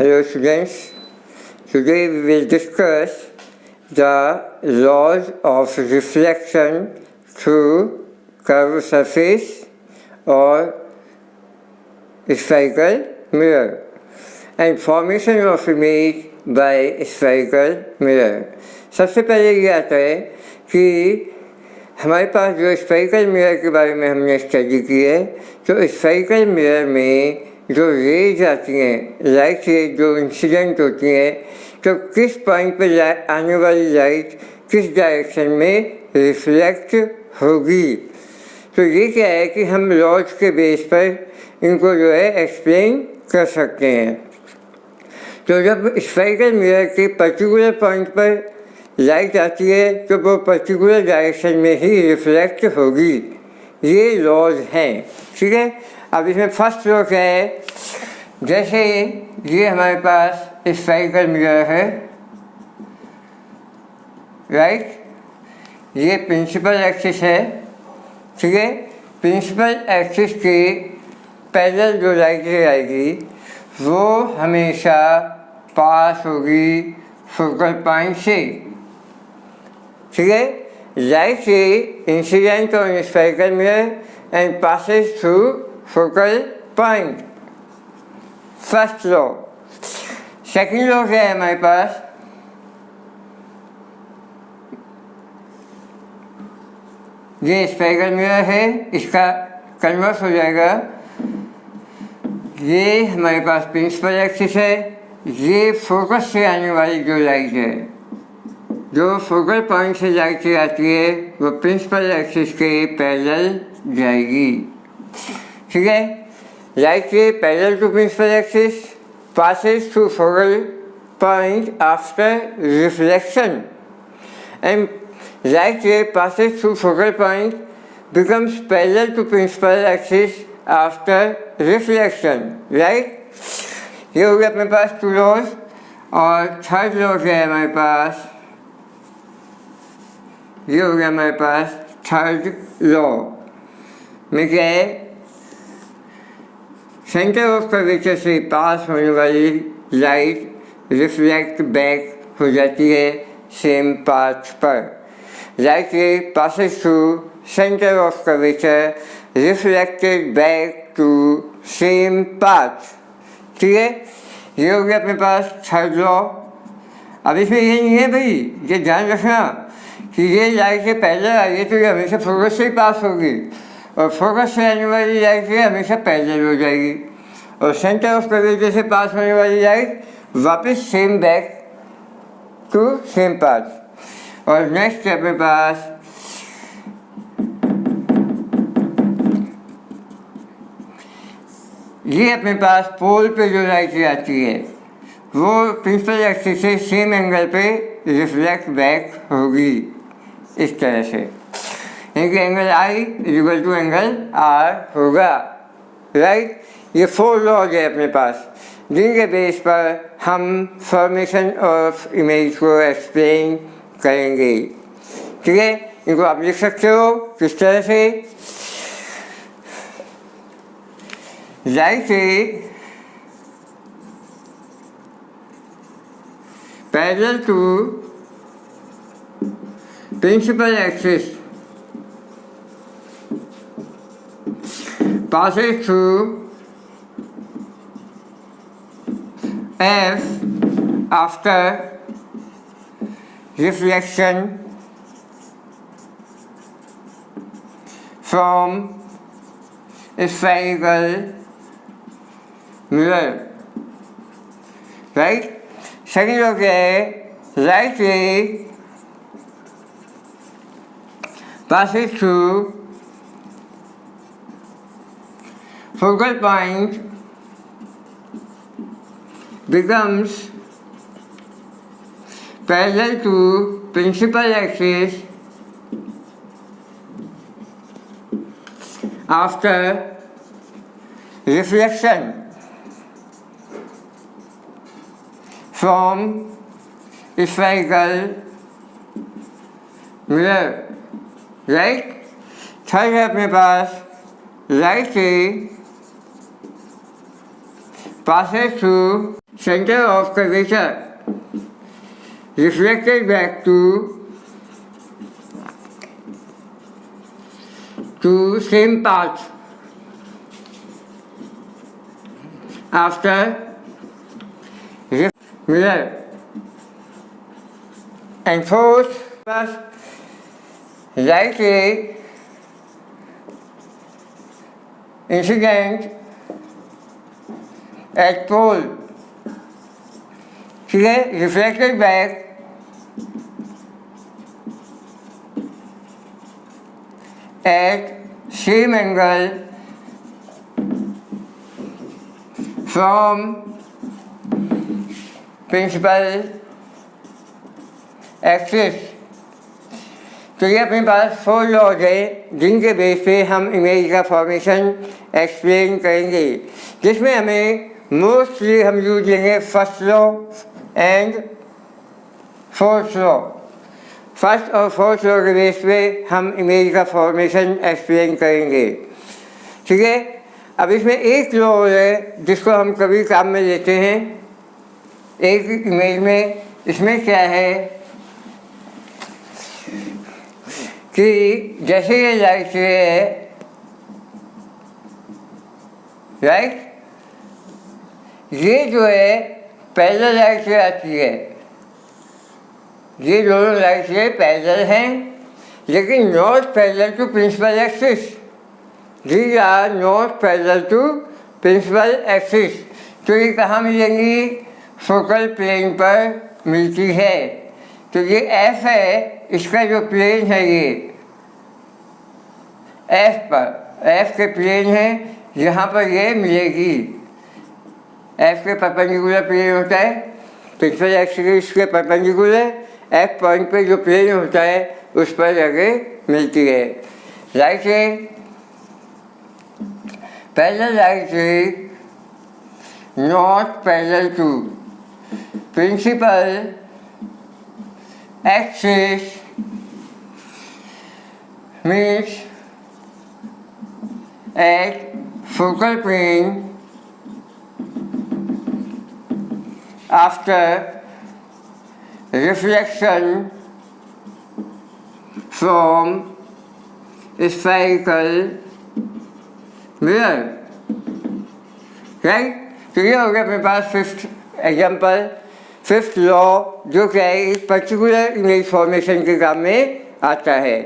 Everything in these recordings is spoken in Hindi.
Hello students, today we will discuss the laws of reflection through curved surface or spherical mirror and formation of image by spherical mirror. सबसे पहले ये आता है कि हमारे पास जो स्फेरिकल मिरर के बारे में हमने स्टडी की है, तो स्फेरिकल मिरर में जो रेज आती हैं, लाइट से जो इंसिडेंट होती हैं, तो किस पॉइंट पर आने वाली लाइट किस डायरेक्शन में रिफ्लेक्ट होगी। तो ये क्या है कि हम लॉज के बेस पर इनको जो है एक्सप्लेन कर सकते हैं। तो जब स्फेरिकल मिरर के पर्टिकुलर पॉइंट पर लाइट आती है तो वो पर्टिकुलर डायरेक्शन में ही रिफ्लेक्ट होगी। ये लॉज हैं, ठीक है। अब इसमें फर्स्ट लॉ क्या है, जैसे ये हमारे पास स्फेरिकल मिरर है, राइट, ये प्रिंसिपल एक्सिस है, ठीक है। प्रिंसिपल एक्सिस के पैरेलल जो लाइट आएगी वो हमेशा पास होगी फोकल पॉइंट से, ठीक है। लाइट से incident on spherical mirror and passes through focal point, first law. Second law क्या है हमारे पास, ये स्फेरिकल मिरर है, इसका कन्वर्स हो जाएगा, ये हमारे पास प्रिंसिपल एक्सिस है, ये फोकस से आने वाली जो लाइट है, जो फोकल पॉइंट से लाइट से आती है वो प्रिंसिपल एक्सिस के पैरेलल जाएगी, ठीक है। लाइट के parallel to principal axis passes through focal point after reflection and light ray passes through focal point becomes parallel to principal axis after reflection, right। ये हो गया अपने पास टू लॉज। और थर्ड लॉ क्या है हमारे पास, ये हो गया हमारे पास थर्ड लॉ में क्या है, सेंटर ऑफ कर्वेचर से पास होने वाली लाइट रिफ्लेक्ट बैक हो जाती है सेम पाथ पर। Light ray passes through centre of curvature reflected back to same path, ठीक है। ये हो गया अपने पास थर्ड लॉ। अब इसमें ये नहीं है भाई, ये ध्यान रखना कि ये लाइट से पहले आई है तो ये हमेशा फोकस से ही पास होगी और फोकस से आने वाली लाइट से हमेशा पैरेलल हो जाएगी और सेंटर ऑफ कर्वेचर से पास होने वाली लाइट वापस same back to same path. और नेक्स्ट है अपने पास ये अपने पास पोल पे जो लाइट आती है वो प्रिंसिपल एक्सिस से सेम एंगल पे रिफ्लेक्ट बैक होगी इस तरह से, यानी angle I equal to angle R होगा, राइट। ये फोर लॉज है अपने पास जिनके बेस पर हम फॉर्मेशन ऑफ इमेज को एक्सप्लेन करेंगे, ठीक है। इनको आप लिख सकते हो किस तरह से, लाइट से parallel to principal axis passes through F after reflection from spherical mirror, right। Second law क्या है, light ray passes through focal point becomes parallel to principal axis after reflection from spherical mirror, right। Third है अपने पास लाइट से passes through center of curvature, reflected back to same path after mirror and force light ray incident at pole, reflected back at same angle from principal axis. तो ये अपने पास 4 लॉज है जिनके बेस पे हम इमेज का फॉर्मेशन एक्सप्लेन करेंगे, जिसमें हमें मोस्टली हम यूज लेंगे first law and fourth law. First और फोर्थ लॉ के बेस पे हम इमेज का फॉर्मेशन एक्सप्लेन करेंगे, ठीक है। अब इसमें एक लॉ है जिसको हम कभी काम में लेते हैं एक इमेज में। इसमें क्या है कि जैसे ये लाइट रे है, राइट, ये जो है पैरेलल लाइट रे आती है, ये दोनों लाइट रे पैरेलल हैं लेकिन not parallel to principal axis. These are not parallel to principal axis. तो ये कहाँ मिलेंगी? फोकल प्लेन पर मिलती है। तो ये एफ है, इसका जो प्लेन है ये एफ पर, एफ के प्लेन है, यहाँ पर ये मिलेगी। एफ के परपेंडिकुलर प्लेन होता है, प्रिंसिपल एक्सिस के परपेंडिकुलर एफ पॉइंट पे जो प्लेन होता है उस पर जगह मिलती है। Light ray parallel light ray not parallel to principal axis means at focal plane after reflection from spherical mirror, right? तो ये हो गया अपने पास फिफ्थ एग्जाम्पल, फिफ्थ लॉ, जो क्या है इस पर्टिकुलर इमेज फॉर्मेशन के काम में आता है।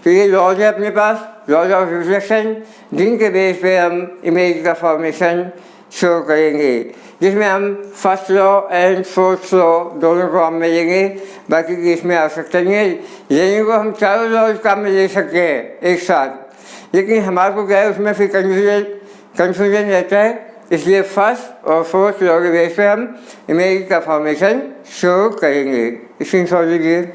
तो ये लॉज है अपने पास, लॉज ऑफ रिफ्लेक्शन, जिनके बेस पे हम इमेज का फॉर्मेशन शो करेंगे, जिसमें हम first law and fourth law दोनों को हम में लेंगे। बाकी की इसमें आवश्यकता नहीं है, लेने को हम चारों लॉज काम में ले सकते हैं एक साथ, लेकिन हमारे को क्या है उसमें फिर कन्फ्यूजन रहता है। इसलिए फर्स्ट और फोर्थ लॉ के बेस पे हम इमेज का फॉर्मेशन शो करेंगे। स्क्रीन शॉट लीजिए।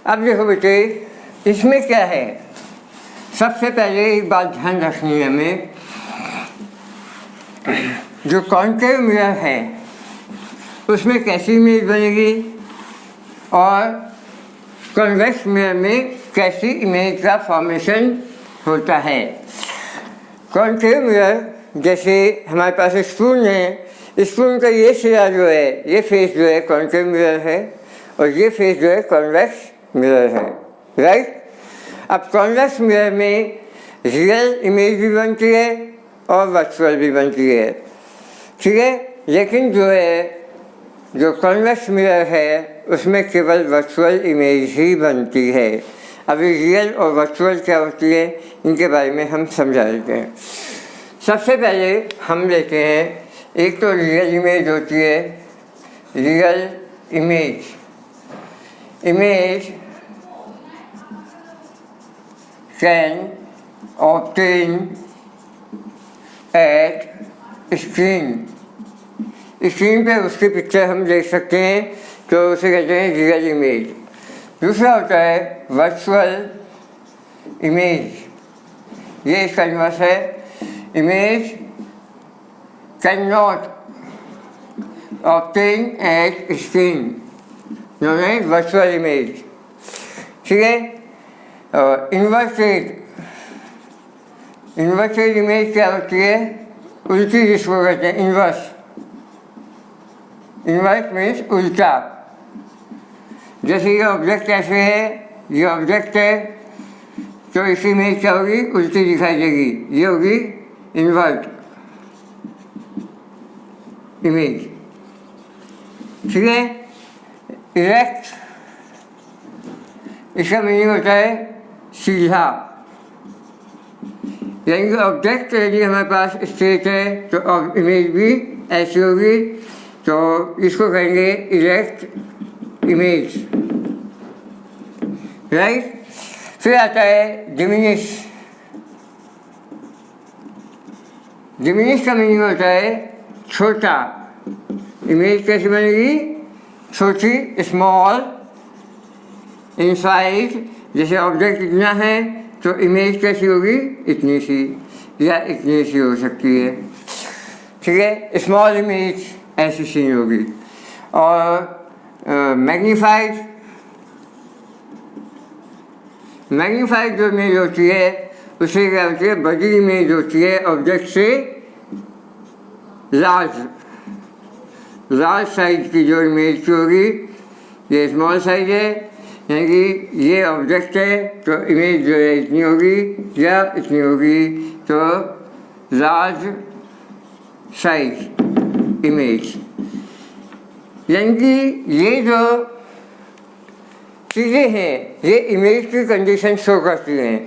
अब देखो बेटे, इसमें क्या है, सबसे पहले एक बात ध्यान रखनी है हमें, जो कॉन्केव मिरर है उसमें कैसी इमेज बनेगी और कॉन्वेक्स मिरर में कैसी इमेज का फॉर्मेशन होता है। कॉन्केव मिरर जैसे हमारे पास स्पून है, स्पून का ये सिरा जो है, ये फेस जो है कॉन्केव मिरर है और ये फेस जो है कॉन्वेक्स मिरर है, राइट। अब कॉन्वेक्स मिरर में रियल इमेज भी बनती है और वर्चुअल भी बनती है, ठीक है। लेकिन जो कॉन्वेक्स मिरर है उसमें केवल वर्चुअल इमेज ही बनती है। अभी रियल और वर्चुअल क्या होती है इनके बारे में हम समझा देते हैं। सबसे पहले हम लेते हैं, एक तो रियल इमेज होती है, real image can obtain at screen पे उसकी पिक्चर हम देख सकते हैं, तो उसे कहते हैं रियल इमेज। दूसरा होता है वर्चुअल इमेज, ये इसका इन्वर्स है। Image can not obtained as screen known as virtual image. ठीक है, इन्वर्टेड इमेज क्या होती है? उल्टी जिसको कहते हैं इन्वर्स। इन्वर्स मीन्स उल्टा। जैसे ये ऑब्जेक्ट ऐसे है, ये ऑब्जेक्ट है, तो इसी इमेज क्या होगी? उल्टी दिखाई देगी, ये होगी इन्वर्ट इमेज। ठीक है, इरेक्ट इसका मीनिंग होता है सीधा, यानी कि ऑब्जेक्ट यदि हमारे पास स्ट्रेट है तो इमेज भी ऐसी होगी, तो इसको कहेंगे इरेक्ट इमेज, राइट। फिर आता है डिमिनिश। डिमिनिश का मीनिंग होता है छोटा। इमेज कैसे बनेगी? छोटी, स्मॉल इन साइज। जैसे ऑब्जेक्ट इतना है तो इमेज कैसी होगी? इतनी सी या इतनी सी हो सकती है। ठीक है, स्मॉल इमेज ऐसी सी होगी। और मैग्नीफाइड जो इमेज होती है उसे क्या होती है? बड़ी इमेज होती है ऑब्जेक्ट से लार्ज साइज की जो इमेज की होगी, ये स्मॉल साइज है, यानी कि ये ऑब्जेक्ट है तो इमेज जो है इतनी होगी या इतनी होगी, तो लार्ज साइज इमेज। यानी कि ये जो चीज़ें हैं ये इमेज की कंडीशन शो करती हैं।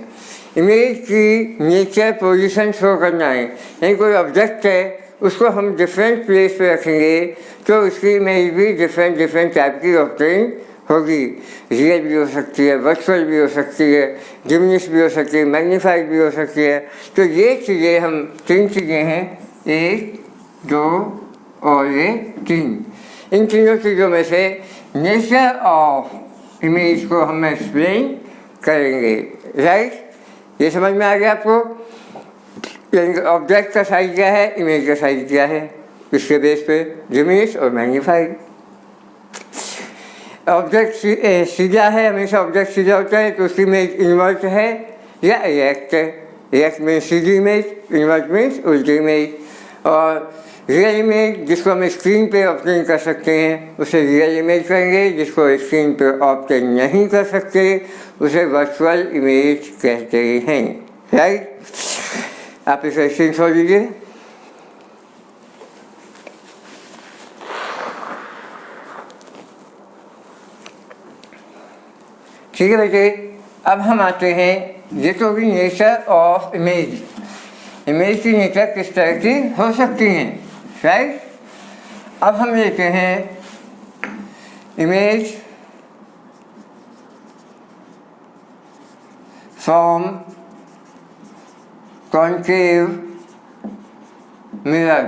इमेज की नेचर, पोजीशन शो करना है, यानी कोई ऑब्जेक्ट है उसको हम डिफरेंट प्लेस पे रखेंगे तो उसकी इमेज भी डिफरेंट टाइप की ऑब्टेन होगी। रियल भी हो सकती है, वर्चुअल भी हो सकती है, डिमिनिश भी हो सकती है, मैग्नीफाइड भी हो सकती है। तो ये चीज़ें हम 3 चीज़ें हैं, 1, 2 और ये 3। इन तीनों चीज़ों में से नेचर ऑफ इमेज को हम एक्सप्लेन करेंगे, राइट। ये समझ में आ गया आपको? ऑब्जेक्ट का साइज क्या है, इमेज का साइज क्या है, इसके बेस पे डिमिनिश और मैग्नीफाइड। ऑब्जेक्ट सीधा है, हमेशा ऑब्जेक्ट सीधा होता है तो उसकी इमेज इन्वर्ट है या इरेक्ट है। इरेक्ट मीन्स सीधी इमेज, इन्वर्ट मीन्स उल्टी इमेज। और रियल इमेज जिसको हम स्क्रीन पे ऑब्टेन कर सकते हैं उसे रियल इमेज कहेंगे, जिसको स्क्रीन पे ऑब्टेन नहीं कर सकते उसे वर्चुअल इमेज कहते हैं, राइट। आप इसे स्क्रीन छोड़ दीजिए। ठीक है बेटे, अब हम आते हैं ये तो भी नेचर ऑफ इमेज। इमेज की नेचर किस तरह की हो सकती हैं, राइट। अब हम लेते हैं इमेज फ्रॉम कॉन्केव मिरर।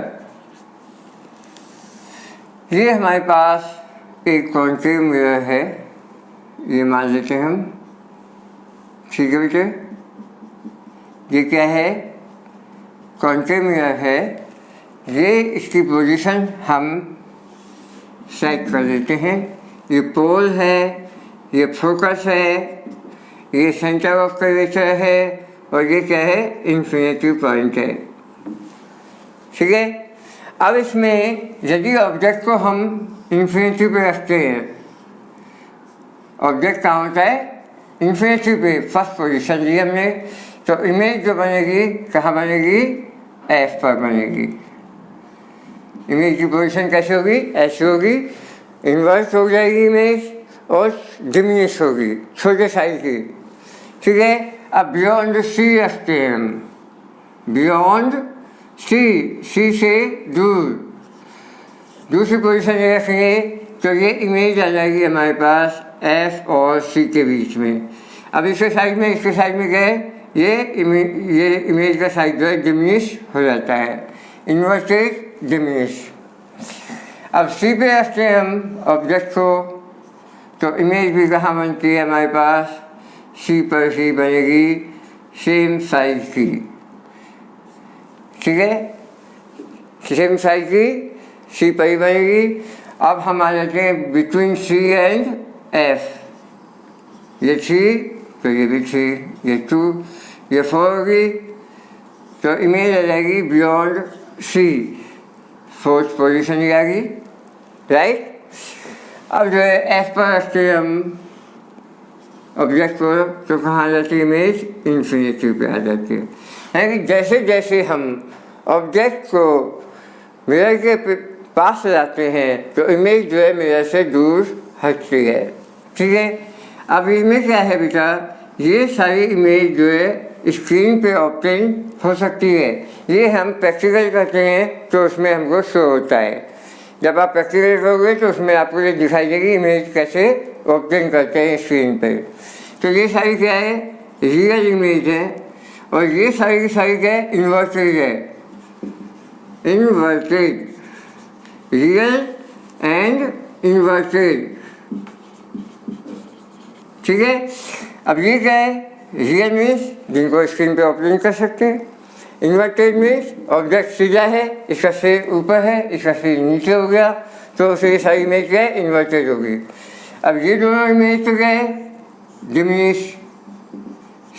ये हमारे पास एक कॉन्केव मिरर है, ये मान लेते हैं हम। ठीक है बेटे, ये क्या है? कॉन्केव मिरर है। ये इसकी पोजीशन हम सेट कर देते हैं। ये पोल है, ये फोकस है, ये सेंटर ऑफ कर्वेचर है और ये क्या है? इन्फिनिटी पॉइंट है। ठीक है, अब इसमें यदि ऑब्जेक्ट को हम इन्फिनिटी पे रखते हैं, ऑब्जेक्ट कहाँ होता है? इन्फिनिटी पे फर्स्ट पोजीशन ली हमने, तो इमेज जो बनेगी कहाँ बनेगी? एफ पर बनेगी। इमेज की पोजीशन कैसे होगी? ऐसी होगी, इन्वर्स हो जाएगी इमेज और डिमिनिश होगी, छोटे साइज की। ठीक है, अब बियॉन्ड सी रखते हैं हम, बियॉन्ड सी से दूसरी पोजीशन ये रखेंगे तो ये इमेज आ जाएगी हमारे पास एफ और सी के बीच में। अब इसके साइड में गए ये इमेज का साइज जो है डिमिनिश हो जाता है, इन्वर्टेड डिमिनिश। अब सी पे रखते हैं हम ऑब्जेक्ट को, तो इमेज भी कहाँ बनती है हमारे पास? सी पर सी बनेगी सेम साइज की। ठीक है, सेम साइज की। सी पई बनेगी। अब हम आ जाते हैं बिटवीन सी एंड एफ, ये 3 तो ये भी 3, ये 2, ये 4 होगी, तो इमेज आ जाएगी बियॉन्ड सी, 4th पोजीशन ही आ गई, राइट। अब जो है एफ पर रखते हैं हम ऑब्जेक्ट को, तो कहाँ आ जाती है इमेज, इन्फिनिटी पे आ जाती है। यानी कि जैसे जैसे हम ऑब्जेक्ट को मिरर के पास लाते हैं तो इमेज जो है मिरर से दूर हटती है, ठीक है। अब इसमें क्या है बेटा, ये सारी इमेज जो है स्क्रीन पे ऑब्टेन हो सकती है। ये हम प्रैक्टिकल करते हैं तो उसमें हमको शो होता है। जब आप प्रैक्टिकल करोगे तो उसमें आपको ये दिखाई देगी इमेज कैसे ऑब्टेन करते हैं स्क्रीन पे। तो ये सारी क्या है, रियल इमेज है, और ये सारी की सारी क्या है, इन्वर्टेड है, इन्वर्टेड, रियल एंड इन्वर्टेड, ठीक है। अब ये क्या है, रियल मीन्स जिनको स्क्रीन पे ऑपरेट कर सकते हैं, इन्वर्टेड मीन्स ऑब्जेक्ट सीधा है, इसका सिर ऊपर है, इसका सिर नीचे हो गया, तो उसे ये सारी इमेज क्या है, इन्वर्टेड होगी। अब ये दोनों इमेज तो क्या है, डिमिनिश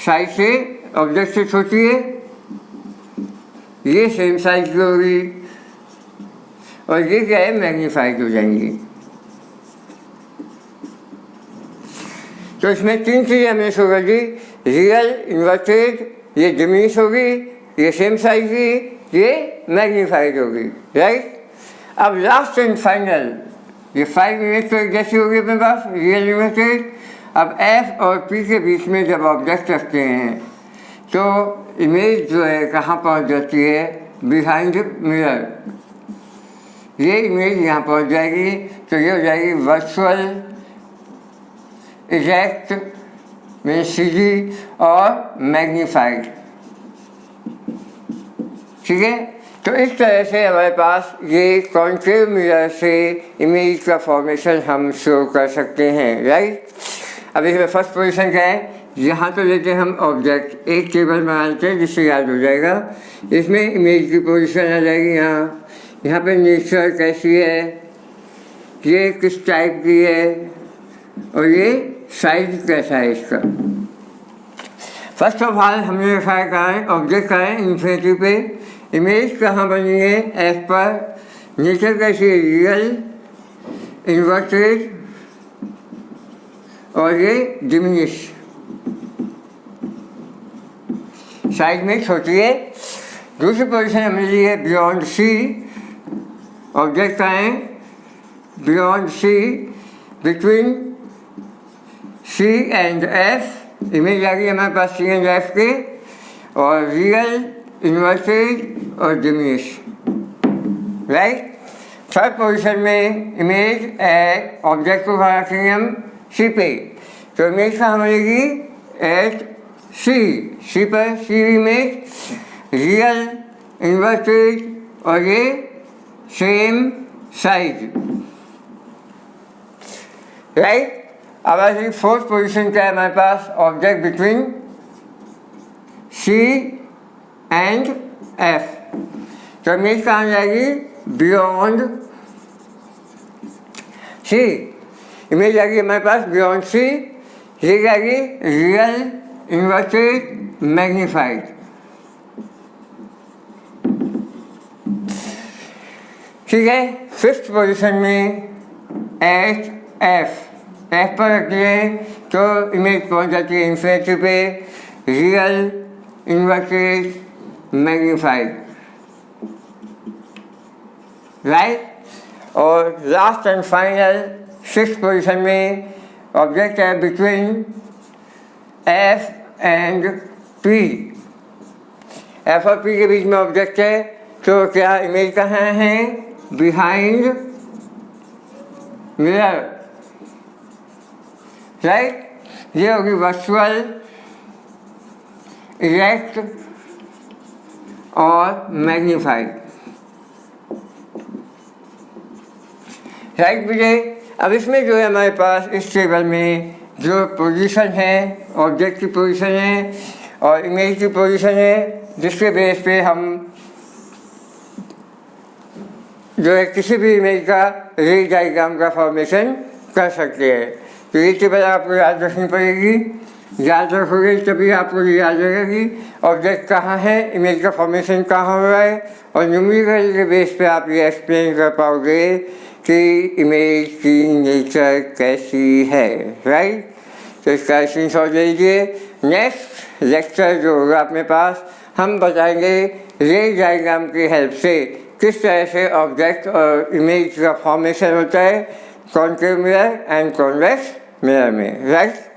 साइज से, ऑब्जेक्ट से छोटी है, ये सेम साइज की होगी, और ये क्या है, मैग्नीफाइड हो जाएंगी। तो इसमें 3 चीज़ें हमने शो कर दी, रियल, इन्वर्टेड, ये डिमिनिश होगी, ये सेम साइज की, ये मैग्नीफाइड होगी, राइट। अब लास्ट एंड फाइनल, ये 5 इमेज तो एक जैसी होगी अपने पास, रियल, इन्वर्टेड। अब एफ और पी के बीच में जब ऑब्जेक्ट रखते हैं तो इमेज जो है कहाँ पहुँच जाती है, बिहाइंड मिरर। ये इमेज यहाँ पहुँच जाएगी, तो ये हो जाएगी वर्चुअल इजेक्ट में सीधी और मैग्नीफाइड, ठीक है। तो इस तरह से हमारे पास ये कॉन्केव मिरर से इमेज का फॉर्मेशन हम शो कर सकते हैं, राइट। अब इसमें फर्स्ट पोजीशन क्या है, यहाँ तो लेते हैं हम ऑब्जेक्ट, एक टेबल बना लेते हैं जिससे याद हो जाएगा। इसमें इमेज की पोजीशन आ जाएगी यहाँ पे नेचर कैसी है, ये किस टाइप की है, और ये साइज कैसा है इसका। फर्स्ट ऑफ ऑल हमने रखा है कहाँ है, ऑब्जेक्ट कहाँ है, इन्फिनिटी पे। इमेज कहाँ बनी है, एफ पर। नेचर कैसी है, रियल, इन्वर्टेड, और ये डिमिनिश, साइज में छोटी है। दूसरी पोजीशन हमने ली है बियॉन्ड सी, ऑब्जेक्ट का है beyond C, between C and F, image आ गई हमारे पास सी एंड एफ के, और रियल, इन्वर्टेड और डिमिनिश, राइट। थर्ड पोजीशन में इमेज ऑब्जेक्ट को कहाँ रखेंगे हम, सी पे, तो इमेज कहाँ बनेगी, एट सी पर, सी इमेज, रियल, इन्वर्टेड और ये सेम साइज, राइट। अब ऐसी फोर्थ पोजीशन क्या है हमारे पास, object between C and F, तो इमेज कहाँ जाएगी, बियॉन्ड सी, इमेज आ गई हमारे पास बियॉन्ड सी, ये क्या आएगी, रियल, इन्वर्टेड, मैग्नीफाइड, ठीक है। फिफ्थ पोजीशन में एट एफ पर रखते हैं तो इमेज पहुंच जाती है इन्फिनिटी पे, रियल, इन्वर्टेड, मैग्नीफाइड, राइट। और last and final sixth position में ऑब्जेक्ट है between F and P, F और पी के बीच में ऑब्जेक्ट है, तो क्या इमेज कहाँ है, बिहाइंड मिरर, राइट। ये होगी वर्चुअल, इरेक्ट और मैग्नीफाइड, राइट विजय। अब इसमें जो है हमारे पास इस टेबल में जो पोजीशन है, ऑब्जेक्ट की पोजीशन है और इमेज की पोजीशन है, जिसके बेस पे हम जो है किसी भी इमेज का रे डायग्राम का फॉर्मेशन कर सकते हैं। तो ये टेबल आपको याद रखनी पड़ेगी, याद रखोगे तभी आपको याद रहेगी ऑब्जेक्ट कहाँ है, इमेज का फॉर्मेशन कहाँ हो रहा है, और न्यूमेरिकल के बेस पे आप ये एक्सप्लेन कर पाओगे कि इमेज की नेचर कैसी है, राइट। तो इसका स्क्रीनशॉट ले लीजिए। नेक्स्ट लेक्चर जो होगा अपने पास, हम बताएंगे रे डायग्राम की हेल्प से किस तरह से ऑब्जेक्ट और इमेज का फॉर्मेशन होता है concave mirror and convex mirror में, राइट।